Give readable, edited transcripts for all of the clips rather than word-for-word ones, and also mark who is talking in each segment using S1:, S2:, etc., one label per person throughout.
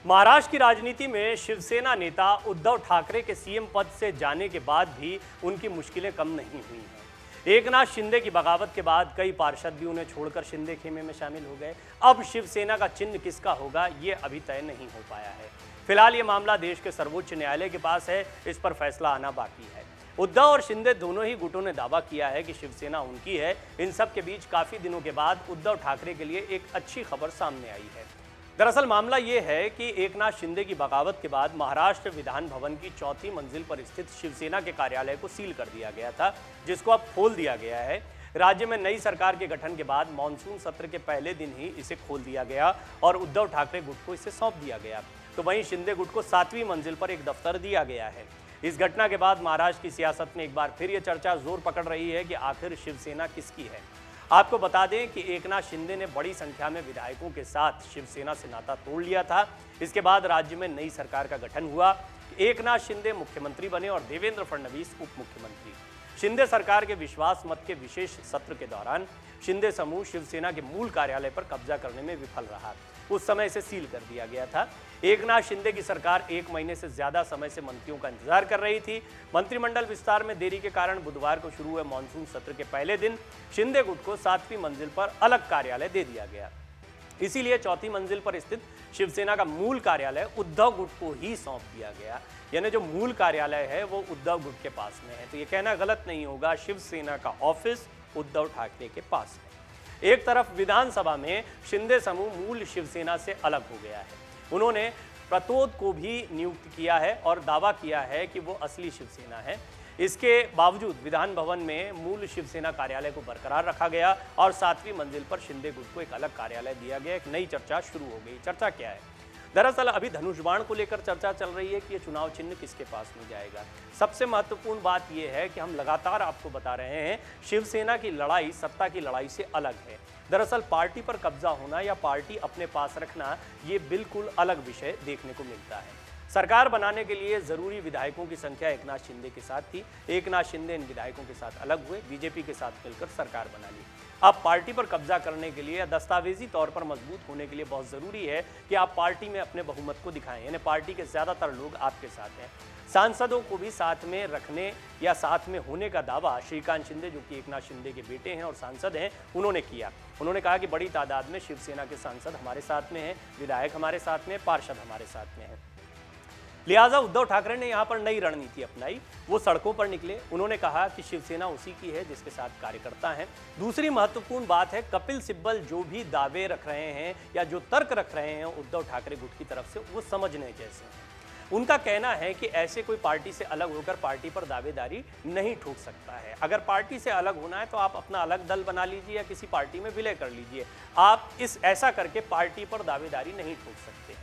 S1: महाराष्ट्र की राजनीति में शिवसेना नेता उद्धव ठाकरे के सीएम पद से जाने के बाद भी उनकी मुश्किलें कम नहीं हुई हैं। एकनाथ शिंदे की बगावत के बाद कई पार्षद भी उन्हें छोड़कर शिंदे खेमे में शामिल हो गए। अब शिवसेना का चिन्ह किसका होगा ये अभी तय नहीं हो पाया है। फिलहाल ये मामला देश के सर्वोच्च न्यायालय के पास है, इस पर फैसला आना बाकी है। उद्धव और शिंदे दोनों ही गुटों ने दावा किया है कि शिवसेना उनकी है। इन सब के बीच काफी दिनों के बाद उद्धव ठाकरे के लिए एक अच्छी खबर सामने आई है। दरअसल मामला ये है कि एकनाथ शिंदे की बगावत के बाद महाराष्ट्र विधान भवन की चौथी मंजिल पर स्थित शिवसेना के कार्यालय को सील कर दिया गया था, जिसको अब खोल दिया गया है। राज्य में नई सरकार के गठन के बाद मानसून सत्र के पहले दिन ही इसे खोल दिया गया और उद्धव ठाकरे गुट को इसे सौंप दिया गया। तो वहीं शिंदे गुट को 7वीं मंजिल पर एक दफ्तर दिया गया है। इस घटना के बाद महाराष्ट्र की सियासत में एक बार फिर यह चर्चा जोर पकड़ रही है कि आखिर शिवसेना किसकी है। आपको बता दें कि एकनाथ शिंदे ने बड़ी संख्या में विधायकों के साथ शिवसेना से नाता तोड़ लिया था। इसके बाद राज्य में नई सरकार का गठन हुआ। एकनाथ शिंदे मुख्यमंत्री बने और देवेंद्र फडणवीस उप मुख्यमंत्री। शिंदे सरकार के विश्वास मत के विशेष सत्र के दौरान शिंदे समूह शिवसेना के मूल कार्यालय पर कब्जा करने में विफल रहा। उस समय इसे सील कर दिया गया था। एकनाथ शिंदे की सरकार 1 महीने से ज्यादा समय से मंत्रियों का इंतजार कर रही थी। मंत्रिमंडल विस्तार में देरी के कारण बुधवार को शुरू हुए मानसून सत्र के पहले दिन शिंदे गुट को 7वीं मंजिल पर अलग कार्यालय दे दिया गया। इसीलिए चौथी मंजिल पर स्थित शिवसेना का मूल कार्यालय उद्धव गुट को ही सौंप दिया गया। यानी जो मूल कार्यालय है वो उद्धव गुट के पास में है। तो ये कहना गलत नहीं होगा, शिवसेना का ऑफिस उद्धव ठाकरे के पास है। एक तरफ विधानसभा में शिंदे समूह मूल शिवसेना से अलग हो गया है। उन्होंने प्रतोद को भी नियुक्त किया है और दावा किया है कि वो असली शिवसेना है। इसके बावजूद विधान भवन में मूल शिवसेना कार्यालय को बरकरार रखा गया और 7वीं मंजिल पर शिंदे गुट को एक अलग कार्यालय दिया गया। एक नई चर्चा शुरू हो गई। चर्चा क्या है? दरअसल अभी धनुष बाण को लेकर चर्चा चल रही है कि ये चुनाव चिन्ह किसके पास में जाएगा। सबसे महत्वपूर्ण बात यह है कि हम लगातार आपको बता रहे हैं, शिवसेना की लड़ाई सत्ता की लड़ाई से अलग है। दरअसल पार्टी पर कब्जा होना या पार्टी अपने पास रखना ये बिल्कुल अलग विषय देखने को मिलता है। सरकार बनाने के लिए जरूरी विधायकों की संख्या एकनाथ शिंदे के साथ थी। एकनाथ शिंदे इन विधायकों के साथ अलग हुए, बीजेपी के साथ मिलकर सरकार बना ली। अब पार्टी पर कब्जा करने के लिए या दस्तावेजी तौर पर मजबूत होने के लिए बहुत जरूरी है कि आप पार्टी में अपने बहुमत को दिखाएं। यानी पार्टी के ज्यादातर लोग आपके साथ हैं। सांसदों को भी साथ में रखने या साथ में होने का दावा श्रीकांत शिंदे, जो कि एकनाथ शिंदे के बेटे हैं और सांसद हैं, उन्होंने किया। उन्होंने कहा कि बड़ी तादाद में शिवसेना के सांसद हमारे साथ में हैं, विधायक हमारे साथ में, पार्षद हमारे साथ में हैं। लिहाजा उद्धव ठाकरे ने यहाँ पर नई रणनीति अपनाई। वो सड़कों पर निकले। उन्होंने कहा कि शिवसेना उसी की है जिसके साथ कार्यकर्ता हैं। दूसरी महत्वपूर्ण बात है, कपिल सिब्बल जो भी दावे रख रहे हैं या जो तर्क रख रहे हैं उद्धव ठाकरे गुट की तरफ से, वो समझने जैसे हैं। उनका कहना है कि ऐसे कोई पार्टी से अलग होकर पार्टी पर दावेदारी नहीं ठोक सकता है। अगर पार्टी से अलग होना है तो आप अपना अलग दल बना लीजिए या किसी पार्टी में विलय कर लीजिए। आप ऐसा करके पार्टी पर दावेदारी नहीं ठोक सकते हैं।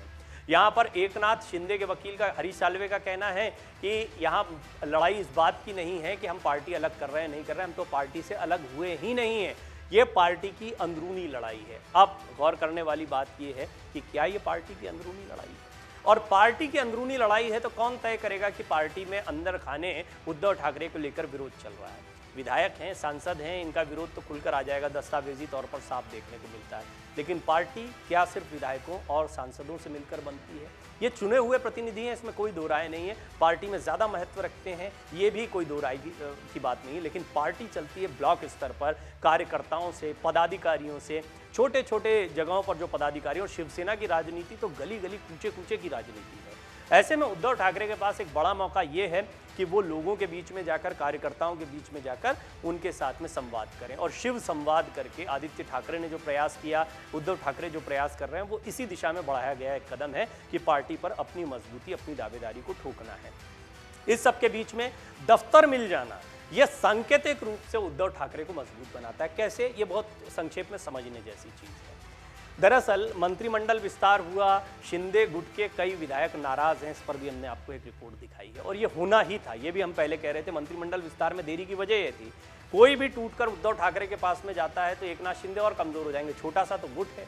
S1: यहाँ पर एकनाथ शिंदे के वकील का हरीश साल्वे का कहना है कि यहाँ लड़ाई इस बात की नहीं है कि हम पार्टी अलग कर रहे हैं नहीं कर रहे हैं, हम तो पार्टी से अलग हुए ही नहीं है। ये पार्टी की अंदरूनी लड़ाई है। अब गौर करने वाली बात ये है कि क्या ये पार्टी की अंदरूनी लड़ाई है? और पार्टी की अंदरूनी लड़ाई है तो कौन तय करेगा कि पार्टी में अंदर खाने उद्धव ठाकरे को लेकर विरोध चल रहा है? विधायक हैं, सांसद हैं, इनका विरोध तो खुलकर आ जाएगा, दस्तावेजी तौर पर साफ देखने को मिलता है। लेकिन पार्टी क्या सिर्फ विधायकों और सांसदों से मिलकर बनती है? ये चुने हुए प्रतिनिधि हैं, इसमें कोई दो राय नहीं है। पार्टी में ज़्यादा महत्व रखते हैं, ये भी कोई दो राय की बात नहीं है। लेकिन पार्टी चलती है ब्लॉक स्तर पर, कार्यकर्ताओं से, पदाधिकारियों से, छोटे छोटे जगहों पर जो पदाधिकारी। और शिवसेना की राजनीति तो गली गली कूचे कूचे की राजनीति है। ऐसे में उद्धव ठाकरे के पास एक बड़ा मौका ये है कि वो लोगों के बीच में जाकर, कार्यकर्ताओं के बीच में जाकर उनके साथ में संवाद करें। और शिव संवाद करके आदित्य ठाकरे ने जो प्रयास किया, उद्धव ठाकरे जो प्रयास कर रहे हैं, वो इसी दिशा में बढ़ाया गया एक कदम है कि पार्टी पर अपनी मजबूती, अपनी दावेदारी को ठोकना है। इस सब के बीच में दफ्तर मिल जाना यह सांकेतिक रूप से उद्धव ठाकरे को मजबूत बनाता है। कैसे? ये बहुत संक्षेप में समझने जैसी चीज़ है। दरअसल मंत्रिमंडल विस्तार हुआ, शिंदे गुट के कई विधायक नाराज हैं, इस पर भी हमने आपको एक रिपोर्ट दिखाई है। और ये होना ही था, ये भी हम पहले कह रहे थे। मंत्रिमंडल विस्तार में देरी की वजह ये थी, कोई भी टूटकर उद्धव ठाकरे के पास में जाता है तो एकनाथ शिंदे और कमजोर हो जाएंगे। छोटा सा तो गुट है,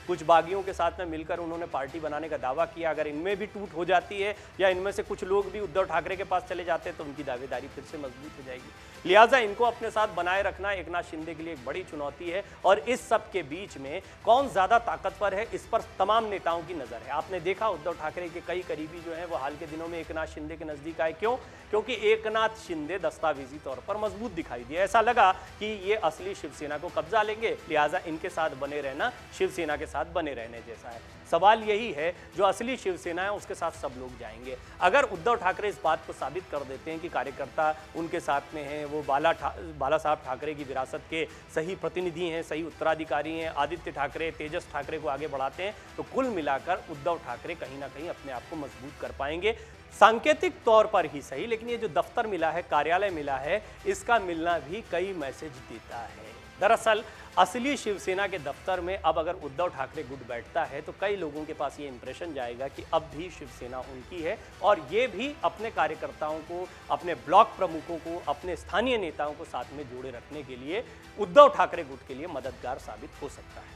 S1: कुछ बागियों के साथ में मिलकर उन्होंने पार्टी बनाने का दावा किया। अगर इनमें भी टूट हो जाती है या इनमें से कुछ लोग भी उद्धव ठाकरे के पास चले जाते हैं तो उनकी दावेदारी फिर से मजबूत हो जाएगी। लिहाजा इनको अपने साथ बनाए रखना एकनाथ शिंदे के लिए एक बड़ी चुनौती है। और इस सब के बीच में कौन ज्यादा ताकतवर है, इस पर तमाम नेताओं की नजर है। आपने देखा उद्धव ठाकरे के कई करीबी जो है वो हाल के दिनों में एकनाथ शिंदे के नजदीक आए। क्यों? क्योंकि एकनाथ शिंदे दस्तावेजी तौर पर मजबूत दिखाई दिया। ऐसा लगा कि ये असली शिवसेना को कब्जा लेंगे, लिहाजा इनके साथ बने रहना शिवसेना के साथ बने रहने जैसा है। सवाल यही है, जो असली शिवसेना है उसके साथ सब लोग जाएंगे। अगर उद्धव ठाकरे इस बात को साबित कर देते हैं कि कार्यकर्ता उनके साथ में हैं, वो बाला साहब ठाकरे की विरासत के सही प्रतिनिधि हैं, सही उत्तराधिकारी हैं, आदित्य ठाकरे, तेजस ठाकरे को आगे बढ़ाते हैं, तो कुल मिलाकर उद्धव ठाकरे कहीं ना कहीं अपने आप को मजबूत कर पाएंगे। सांकेतिक तौर पर ही सही, लेकिन ये जो दफ्तर मिला है, कार्यालय मिला है, इसका मिलना भी कई मैसेज देता है। दरअसल असली शिवसेना के दफ्तर में अब अगर उद्धव ठाकरे गुट बैठता है तो कई लोगों के पास ये इंप्रेशन जाएगा कि अब भी शिवसेना उनकी है, और ये भी अपने कार्यकर्ताओं को, अपने ब्लॉक प्रमुखों को, अपने स्थानीय नेताओं को साथ में जोड़े रखने के लिए उद्धव ठाकरे गुट के लिए मददगार साबित हो सकता है।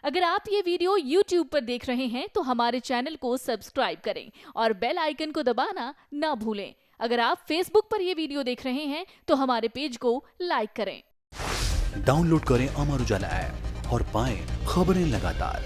S2: अगर आप ये वीडियो YouTube पर देख रहे हैं तो हमारे चैनल को सब्सक्राइब करें और बेल आइकन को दबाना ना भूलें। अगर आप Facebook पर ये वीडियो देख रहे हैं तो हमारे पेज को लाइक करें।
S3: डाउनलोड करें अमर उजाला ऐप और पाएं खबरें लगातार।